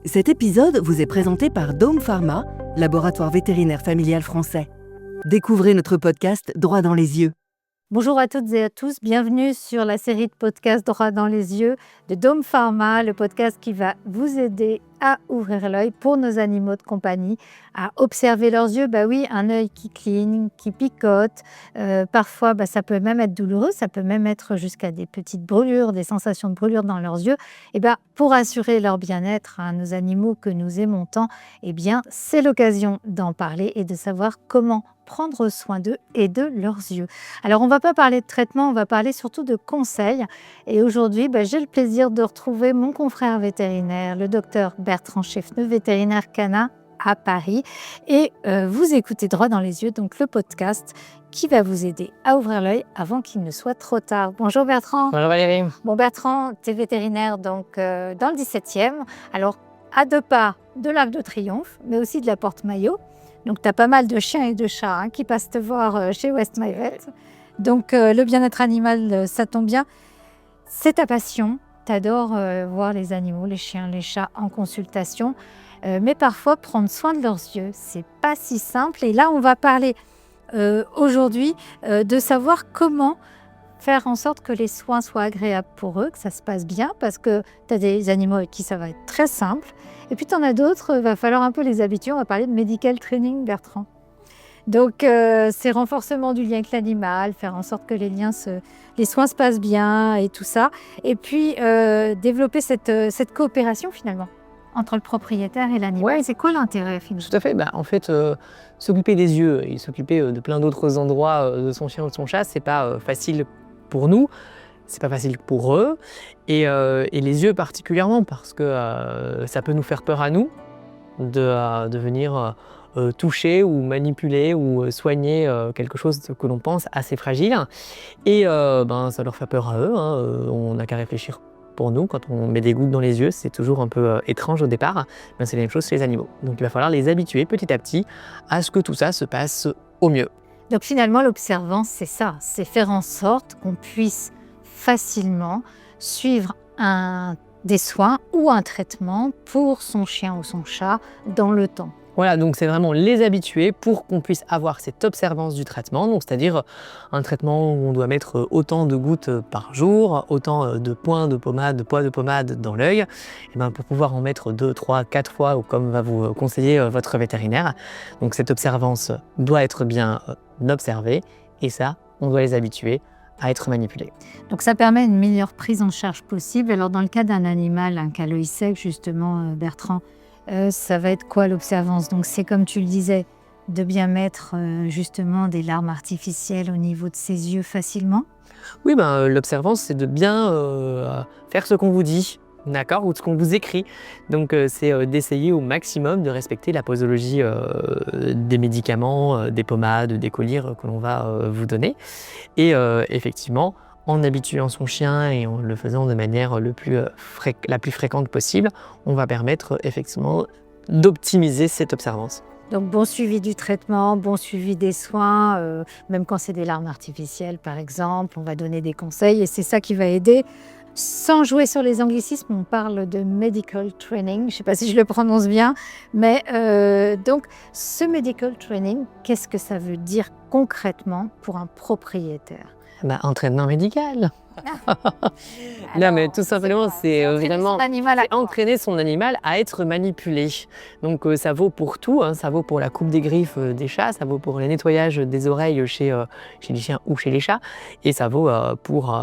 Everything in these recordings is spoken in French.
Cet épisode vous est présenté par Dome Pharma, laboratoire vétérinaire familial français. Découvrez notre podcast Droit dans les yeux. Bonjour à toutes et à tous, bienvenue sur la série de podcasts Droit dans les yeux de Dome Pharma, le podcast qui va vous aider à ouvrir l'œil pour nos animaux de compagnie, à observer leurs yeux. Oui, un œil qui cligne, qui picote, parfois ça peut même être douloureux, ça peut même être jusqu'à des petites brûlures, des sensations de brûlure dans leurs yeux. Pour assurer leur bien-être à nos animaux que nous aimons tant, c'est l'occasion d'en parler et de savoir comment prendre soin d'eux et de leurs yeux. Alors, on ne va pas parler de traitement, on va parler surtout de conseils. Et aujourd'hui, j'ai le plaisir de retrouver mon confrère vétérinaire, le docteur Bertrand Cheffneux, vétérinaire canin à Paris. Et vous écoutez Droit dans les yeux, donc le podcast qui va vous aider à ouvrir l'œil avant qu'il ne soit trop tard. Bonjour Bertrand. Bonjour Valérie. Bon Bertrand, tu es vétérinaire donc, dans le 17e. Alors, à 2 pas de l'Arc de Triomphe, mais aussi de la Porte-Maillot. Donc, tu as pas mal de chiens et de chats qui passent te voir chez West My Vet. Donc, le bien-être animal, ça tombe bien. C'est ta passion. Tu adores voir les animaux, les chiens, les chats en consultation. Mais parfois, prendre soin de leurs yeux, c'est pas si simple. Et là, on va parler aujourd'hui de savoir comment faire en sorte que les soins soient agréables pour eux, que ça se passe bien, parce que tu as des animaux avec qui ça va être très simple. Et puis, tu en as d'autres, il va falloir un peu les habituer. On va parler de medical training, Bertrand. Donc, c'est renforcement du lien avec l'animal, faire en sorte que les soins se passent bien et tout ça. Et puis, développer cette coopération, finalement, entre le propriétaire et l'animal. Ouais. C'est quoi l'intérêt, finalement ? Tout à fait. En fait, s'occuper des yeux et s'occuper de plein d'autres endroits de son chien ou de son chat, c'est pas facile pour nous, c'est pas facile pour eux. Et les yeux particulièrement, parce que ça peut nous faire peur à nous de venir toucher ou manipuler ou soigner quelque chose que l'on pense assez fragile. Et ça leur fait peur à eux. On n'a qu'à réfléchir. Pour nous, quand on met des gouttes dans les yeux, c'est toujours un peu étrange au départ. C'est la même chose chez les animaux. Donc il va falloir les habituer petit à petit à ce que tout ça se passe au mieux. Donc finalement, l'observance, c'est ça, c'est faire en sorte qu'on puisse facilement suivre des soins ou un traitement pour son chien ou son chat dans le temps. Voilà, donc c'est vraiment les habituer pour qu'on puisse avoir cette observance du traitement, donc c'est-à-dire un traitement où on doit mettre autant de gouttes par jour, autant de points de pommade, de poids de pommade dans l'œil, et pour pouvoir en mettre 2, 3, 4 fois, ou comme va vous conseiller votre vétérinaire. Donc cette observance doit être bien observée, et ça, on doit les habituer à être manipulés. Donc ça permet une meilleure prise en charge possible. Alors dans le cas d'un animal, qui a l'œil sec justement, Bertrand, ça va être quoi l'observance ? Donc c'est comme tu le disais, de bien mettre justement des larmes artificielles au niveau de ses yeux facilement. Oui, l'observance, c'est de bien faire ce qu'on vous dit, d'accord, ou ce qu'on vous écrit. Donc c'est d'essayer au maximum de respecter la posologie des médicaments, des pommades, des collyres que l'on va vous donner. Et effectivement, en habituant son chien et en le faisant de manière la plus fréquente possible, on va permettre effectivement d'optimiser cette observance. Donc bon suivi du traitement, bon suivi des soins, même quand c'est des larmes artificielles par exemple, on va donner des conseils et c'est ça qui va aider. Sans jouer sur les anglicismes, on parle de medical training, je ne sais pas si je le prononce bien, mais donc ce medical training, qu'est-ce que ça veut dire concrètement pour un propriétaire ? Entraînement médical. Non, mais tout simplement, c'est vraiment entraîner son animal à être manipulé. Donc ça vaut pour tout, ça vaut pour la coupe des griffes des chats, ça vaut pour le nettoyage des oreilles chez les chiens ou chez les chats, et ça vaut pour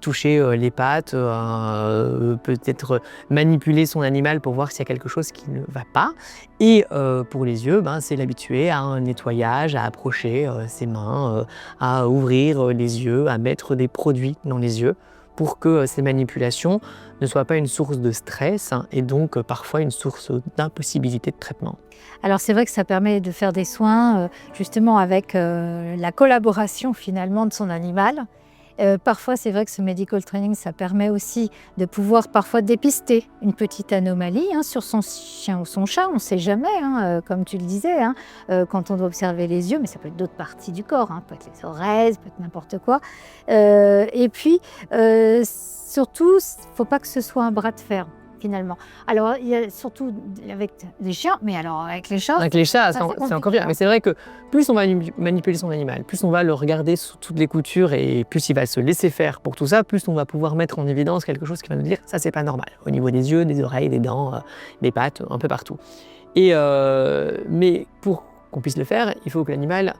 toucher les pattes, peut-être manipuler son animal pour voir s'il y a quelque chose qui ne va pas. Et pour les yeux, c'est l'habituer à un nettoyage, à approcher ses mains, à ouvrir les yeux, à mettre des produits dans les yeux pour que ces manipulations ne soient pas une source de stress et donc parfois une source d'impossibilité de traitement. Alors c'est vrai que ça permet de faire des soins justement avec la collaboration finalement de son animal. Parfois, c'est vrai que ce medical training, ça permet aussi de pouvoir parfois dépister une petite anomalie sur son chien ou son chat. On ne sait jamais, comme tu le disais, quand on doit observer les yeux, mais ça peut être d'autres parties du corps, peut être les oreilles, ça peut être n'importe quoi. Et puis, surtout, il ne faut pas que ce soit un bras de fer. finalement. Alors, il y a surtout avec les chiens, mais alors avec les chats... Avec les chats, c'est encore pire. Mais c'est vrai que plus on va manipuler son animal, plus on va le regarder sous toutes les coutures et plus il va se laisser faire pour tout ça, plus on va pouvoir mettre en évidence quelque chose qui va nous dire ça c'est pas normal. Au niveau des yeux, des oreilles, des dents, des pattes, un peu partout. Mais pour qu'on puisse le faire, il faut que l'animal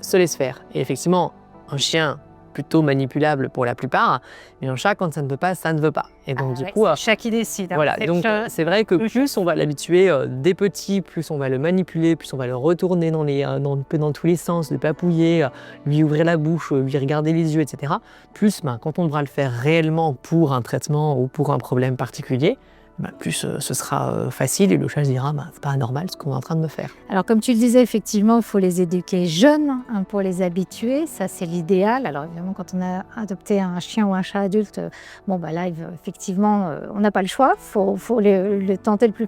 se laisse faire. Et effectivement, un chien plutôt manipulable pour la plupart, mais un chat, quand ça ne veut pas, ça ne veut pas. Et donc du coup, c'est le chat qui décide. Voilà, donc c'est vrai que plus on va l'habituer des petits, plus on va le manipuler, plus on va le retourner dans tous les sens, le papouiller, lui ouvrir la bouche, lui regarder les yeux, etc. Plus quand on devra le faire réellement pour un traitement ou pour un problème particulier, plus ce sera facile et le chat se dira c'est pas normal ce qu'on est en train de me faire. Alors comme tu le disais, effectivement, il faut les éduquer jeunes pour les habituer, ça c'est l'idéal. Alors évidemment, quand on a adopté un chien ou un chat adulte, là effectivement, on n'a pas le choix, faut le tenter le plus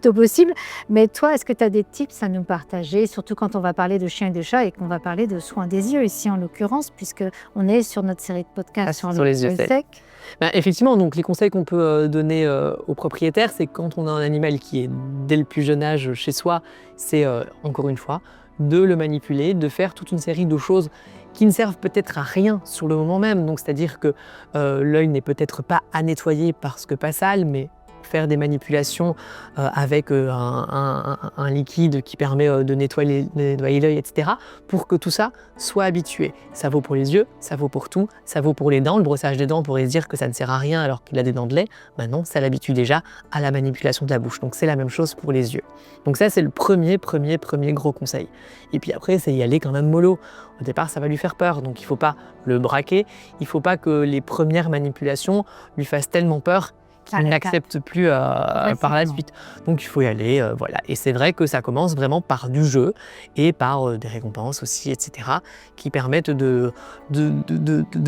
tôt possible. Mais toi, est-ce que tu as des tips à nous partager, surtout quand on va parler de chiens et de chats et qu'on va parler de soins des yeux ici en l'occurrence, puisque on est sur notre série de podcasts sur les yeux secs. Effectivement, donc les conseils qu'on peut donner aux propriétaires, c'est quand on a un animal qui est dès le plus jeune âge chez soi, c'est encore une fois de le manipuler, de faire toute une série de choses qui ne servent peut-être à rien sur le moment même. Donc c'est-à-dire que l'œil n'est peut-être pas à nettoyer parce que pas sale, mais faire des manipulations avec un liquide qui permet de nettoyer l'œil, etc. pour que tout ça soit habitué. Ça vaut pour les yeux, ça vaut pour tout, ça vaut pour les dents. Le brossage des dents pourrait se dire que ça ne sert à rien alors qu'il a des dents de lait. Non, ça l'habitue déjà à la manipulation de la bouche. Donc c'est la même chose pour les yeux. Donc ça, c'est le premier gros conseil. Et puis après, c'est y aller quand même mollo. Au départ, ça va lui faire peur, donc il ne faut pas le braquer. Il ne faut pas que les premières manipulations lui fassent tellement peur qu'il n'accepte plus par la suite. Donc il faut y aller, voilà. Et c'est vrai que ça commence vraiment par du jeu et par des récompenses aussi, etc., qui permettent de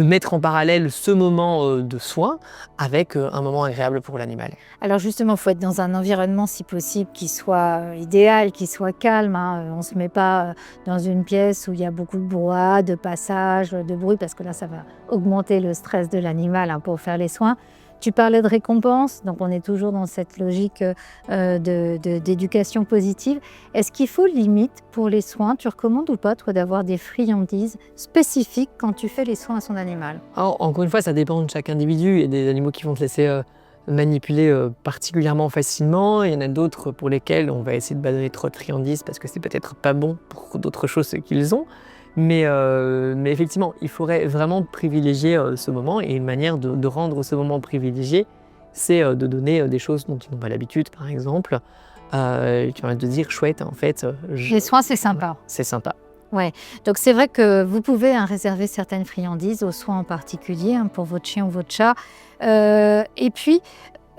mettre en parallèle ce moment de soin avec un moment agréable pour l'animal. Alors justement, il faut être dans un environnement, si possible, qui soit idéal, qui soit calme. On ne se met pas dans une pièce où il y a beaucoup de brouhaha, de passage, de bruit, parce que là, ça va augmenter le stress de l'animal pour faire les soins. Tu parlais de récompense, donc on est toujours dans cette logique d'éducation positive. Est-ce qu'il faut limite pour les soins? Tu recommandes ou pas, toi, d'avoir des friandises spécifiques quand tu fais les soins à son animal? Alors, encore une fois, ça dépend de chaque individu. Il y a des animaux qui vont te laisser manipuler particulièrement facilement. Il y en a d'autres pour lesquels on va essayer de pas donner trop de friandises parce que c'est peut-être pas bon pour d'autres choses qu'ils ont. Mais effectivement, il faudrait vraiment privilégier ce moment, et une manière de rendre ce moment privilégié, c'est de donner des choses dont ils n'ont pas l'habitude, par exemple, qui vont te dire chouette, en fait. Les soins, c'est sympa. C'est sympa. Ouais, donc c'est vrai que vous pouvez réserver certaines friandises aux soins en particulier pour votre chien ou votre chat. Et puis,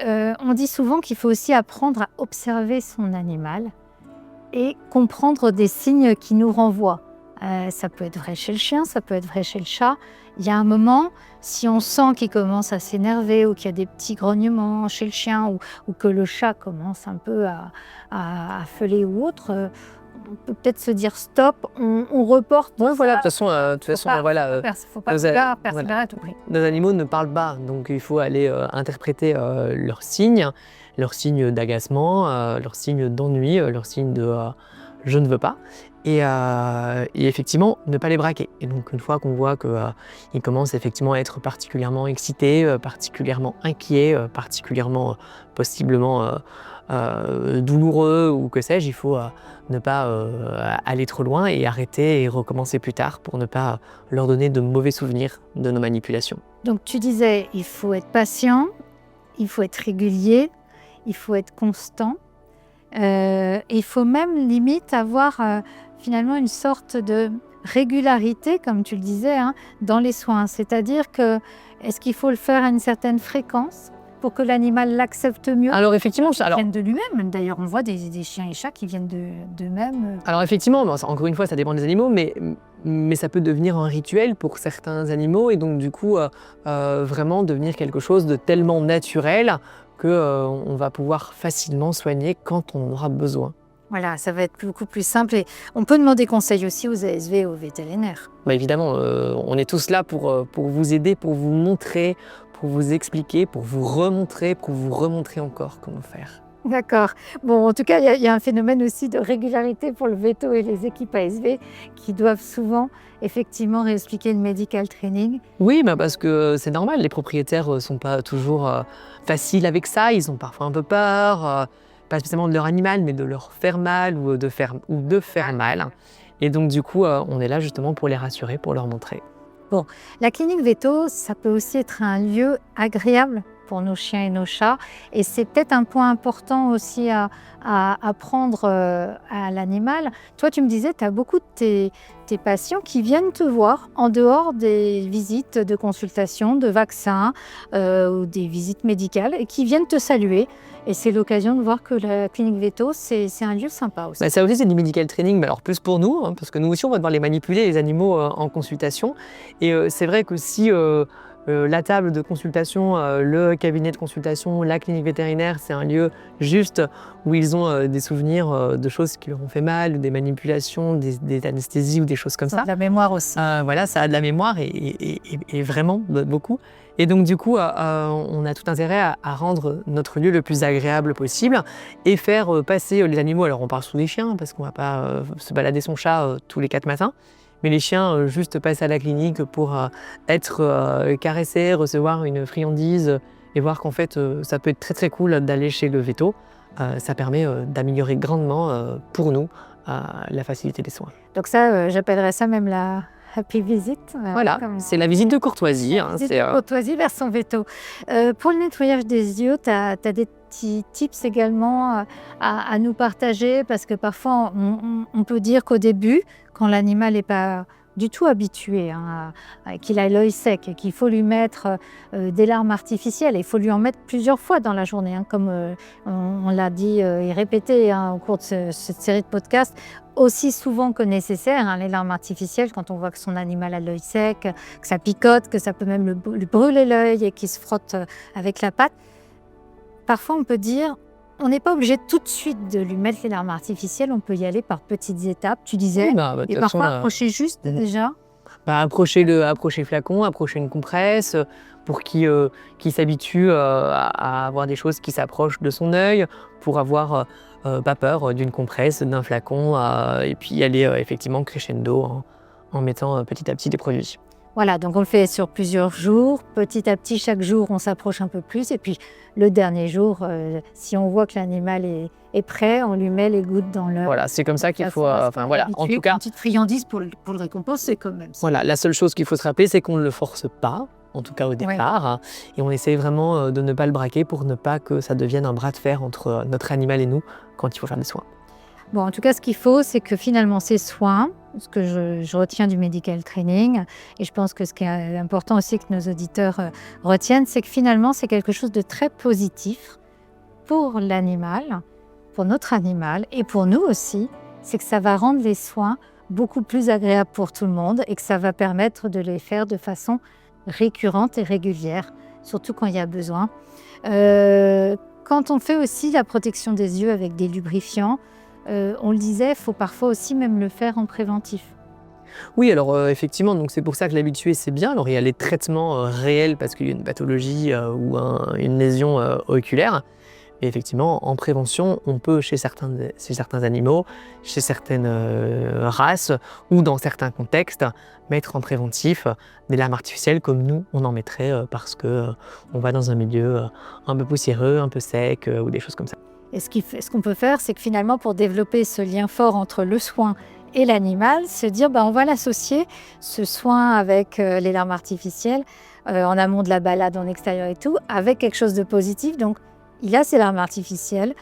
on dit souvent qu'il faut aussi apprendre à observer son animal et comprendre des signes qui nous renvoient. Ça peut être vrai chez le chien, ça peut être vrai chez le chat. Il y a un moment, si on sent qu'il commence à s'énerver ou qu'il y a des petits grognements chez le chien ou que le chat commence un peu à feuler ou autre, on peut peut-être se dire stop, on reporte. Oui, voilà, de toute façon, voilà. Il ne faut pas persévérer à tout prix. Nos animaux ne parlent pas, donc il faut aller interpréter leurs signes d'agacement, leurs signes d'ennui, leurs signes de je ne veux pas. Et effectivement, ne pas les braquer. Et donc, une fois qu'on voit qu'ils commencent effectivement à être particulièrement excités, particulièrement inquiets, particulièrement possiblement douloureux ou que sais-je, il faut ne pas aller trop loin et arrêter et recommencer plus tard pour ne pas leur donner de mauvais souvenirs de nos manipulations. Donc, tu disais, il faut être patient, il faut être régulier, il faut être constant. Il faut même limite avoir finalement une sorte de régularité, comme tu le disais, dans les soins. C'est-à-dire que est-ce qu'il faut le faire à une certaine fréquence pour que l'animal l'accepte mieux? Alors effectivement, il vient de lui-même. D'ailleurs, on voit des chiens et chats qui viennent d'eux-mêmes. Alors effectivement, encore une fois, ça dépend des animaux, mais ça peut devenir un rituel pour certains animaux et donc du coup vraiment devenir quelque chose de tellement naturel qu'on va pouvoir facilement soigner quand on en aura besoin. Voilà, ça va être beaucoup plus simple. Et on peut demander conseil aussi aux ASV et aux vétérinaires. Évidemment, on est tous là pour vous aider, pour vous montrer, pour vous expliquer, pour vous remontrer, pour vous remontrer encore comment faire. D'accord. Bon, en tout cas, il y a un phénomène aussi de régularité pour le veto et les équipes ASV qui doivent souvent effectivement réexpliquer le medical training. Oui, parce que c'est normal, les propriétaires ne sont pas toujours faciles avec ça, ils ont parfois un peu peur, pas spécialement de leur animal, mais de leur faire mal ou de faire mal. Et donc du coup, on est là justement pour les rassurer, pour leur montrer. Bon, la clinique veto, ça peut aussi être un lieu agréable pour nos chiens et nos chats. Et c'est peut-être un point important aussi à prendre à l'animal. Toi, tu me disais, tu as beaucoup de tes patients qui viennent te voir en dehors des visites de consultation, de vaccins ou des visites médicales et qui viennent te saluer. Et c'est l'occasion de voir que la clinique veto, c'est un lieu sympa aussi. Ça aussi, c'est du medical training, mais alors plus pour nous, parce que nous aussi, on va devoir les manipuler, les animaux, en consultation. Et c'est vrai que si la table de consultation, le cabinet de consultation, la clinique vétérinaire, c'est un lieu juste où ils ont des souvenirs de choses qui leur ont fait mal, des manipulations, des anesthésies ou des choses comme ça. De la mémoire aussi. Voilà, ça a de la mémoire et vraiment beaucoup. Et donc du coup, on a tout intérêt à rendre notre lieu le plus agréable possible et faire passer les animaux. Alors on part sous les chiens parce qu'on ne va pas se balader son chat tous les 4 matins. Mais les chiens juste passent à la clinique pour être caressés, recevoir une friandise et voir qu'en fait, ça peut être très très cool d'aller chez le veto. Ça permet d'améliorer grandement pour nous la facilité des soins. Donc ça, j'appellerais ça même la happy visit. Voilà, c'est la visite de courtoisie. Visite de courtoisie vers son veto. Pour le nettoyage des yeux, tu as des petits tips également à nous partager parce que parfois on peut dire qu'au début, quand l'animal n'est pas du tout habitué, qu'il a l'œil sec, qu'il faut lui mettre des larmes artificielles. Il faut lui en mettre plusieurs fois dans la journée, comme on l'a dit et répété au cours de cette série de podcasts, aussi souvent que nécessaire, les larmes artificielles, quand on voit que son animal a l'œil sec, que ça picote, que ça peut même lui brûler l'œil et qu'il se frotte avec la patte. Parfois, on peut dire, on n'est pas obligé tout de suite de lui mettre les larmes artificielles, on peut y aller par petites étapes, tu disais, oui, et parfois approcher juste déjà. Approcher le flacon, approcher une compresse pour qu'il s'habitue à avoir des choses qui s'approchent de son œil, pour avoir pas peur d'une compresse, d'un flacon, et puis y aller effectivement crescendo en mettant petit à petit des produits. Voilà, donc on le fait sur plusieurs jours. Petit à petit, chaque jour, on s'approche un peu plus. Et puis, le dernier jour, si on voit que l'animal est prêt, on lui met les gouttes dans l'œil. Voilà, c'est comme ça qu'il faut... voilà, en tout cas... Une petite friandise pour le récompenser quand même. Voilà, la seule chose qu'il faut se rappeler, c'est qu'on ne le force pas, en tout cas au départ. Ouais. Et on essaie vraiment de ne pas le braquer pour ne pas que ça devienne un bras de fer entre notre animal et nous quand il faut faire des soins. Bon, en tout cas, ce qu'il faut, c'est que finalement, ces soins, ce que je retiens du medical training, et je pense que ce qui est important aussi que nos auditeurs retiennent, c'est que finalement, c'est quelque chose de très positif pour l'animal, pour notre animal, et pour nous aussi, c'est que ça va rendre les soins beaucoup plus agréables pour tout le monde et que ça va permettre de les faire de façon récurrente et régulière, surtout quand il y a besoin. Quand on fait aussi la protection des yeux avec des lubrifiants, on le disait, il faut parfois aussi même le faire en préventif. Oui, alors effectivement, donc c'est pour ça que l'habitué c'est bien. Alors il y a les traitements réels parce qu'il y a une pathologie ou une lésion oculaire. Et effectivement, en prévention, on peut chez certains animaux, chez certaines races ou dans certains contextes, mettre en préventif des larmes artificielles comme nous, on en mettrait parce qu'on va dans un milieu un peu poussiéreux, un peu sec ou des choses comme ça. Et ce qu'on peut faire, c'est que finalement, pour développer ce lien fort entre le soin et l'animal, se dire on va l'associer, ce soin avec les larmes artificielles, en amont de la balade en extérieur et tout, avec quelque chose de positif. Donc, il a ses larmes artificielles,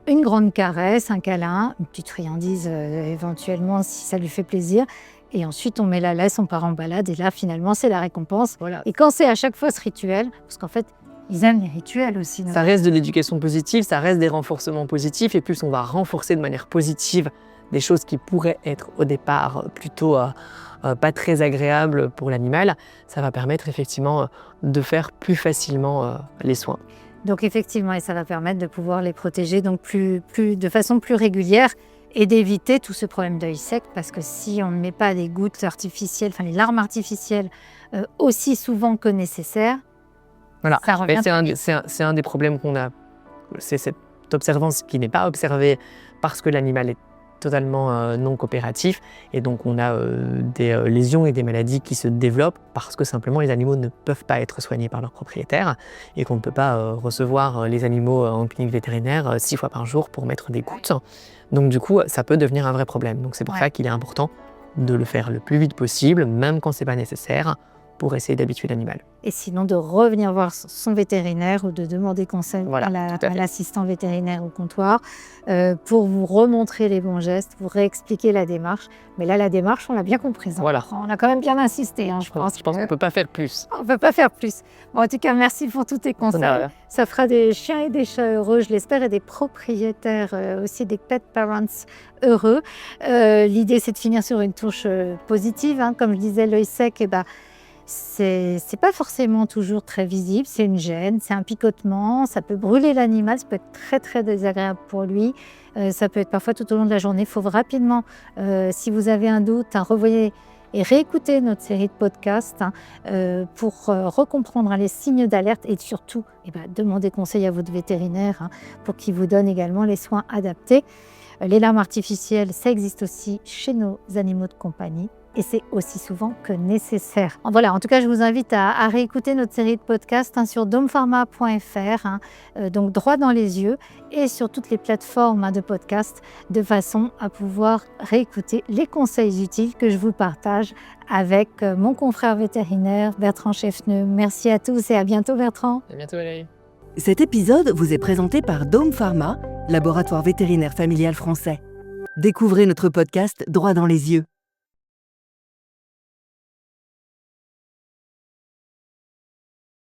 une grande caresse, un câlin, une petite friandise éventuellement si ça lui fait plaisir. Et ensuite, on met la laisse, on part en balade. Et là, finalement, c'est la récompense. Voilà. Et quand c'est à chaque fois ce rituel, parce qu'en fait, ils aiment les rituels aussi. Ça reste de l'éducation positive, ça reste des renforcements positifs. Et plus on va renforcer de manière positive des choses qui pourraient être au départ plutôt pas très agréables pour l'animal, ça va permettre effectivement de faire plus facilement les soins. Donc effectivement, et ça va permettre de pouvoir les protéger donc de façon plus régulière et d'éviter tout ce problème d'œil sec, parce que si on ne met pas des gouttes artificielles, les larmes artificielles aussi souvent que nécessaire, Voilà. Ça revient. C'est un des problèmes qu'on a. C'est cette observance qui n'est pas observée parce que l'animal est totalement non coopératif. Et donc, on a des lésions et des maladies qui se développent parce que simplement les animaux ne peuvent pas être soignés par leur propriétaire et qu'on ne peut pas recevoir les animaux en clinique vétérinaire 6 fois par jour pour mettre des gouttes. Donc, du coup, ça peut devenir un vrai problème. Donc, c'est pour ça qu'il est important de le faire le plus vite possible, même quand ce n'est pas nécessaire, pour essayer d'habituer l'animal. Et sinon, de revenir voir son vétérinaire ou de demander conseil Voilà, à l'assistant vétérinaire au comptoir pour vous remontrer les bons gestes, vous réexpliquer la démarche. Mais là, la démarche, on l'a bien comprise. Voilà. On a quand même bien insisté. Je pense qu'on ne peut pas faire plus. On ne peut pas faire plus. Bon, en tout cas, merci pour tous tes conseils. Ça fera des chiens et des chats heureux, je l'espère, et des propriétaires aussi, des pet parents heureux. L'idée, c'est de finir sur une touche positive. Comme je disais, l'œil sec, c'est pas forcément toujours très visible, c'est une gêne, c'est un picotement, ça peut brûler l'animal, ça peut être très très désagréable pour lui, ça peut être parfois tout au long de la journée. Il faut rapidement, si vous avez un doute, revoyez et réécoutez notre série de podcasts pour recomprendre les signes d'alerte et surtout demandez conseil à votre vétérinaire pour qu'il vous donne également les soins adaptés. Les larmes artificielles, ça existe aussi chez nos animaux de compagnie. Et c'est aussi souvent que nécessaire. Voilà, en tout cas, je vous invite à réécouter notre série de podcasts sur dompharma.fr, donc droit dans les yeux, et sur toutes les plateformes de podcasts, de façon à pouvoir réécouter les conseils utiles que je vous partage avec mon confrère vétérinaire Bertrand Cheffneux. Merci à tous et à bientôt Bertrand. À bientôt Valérie. Cet épisode vous est présenté par Dome Pharma, laboratoire vétérinaire familial français. Découvrez notre podcast Droit dans les yeux.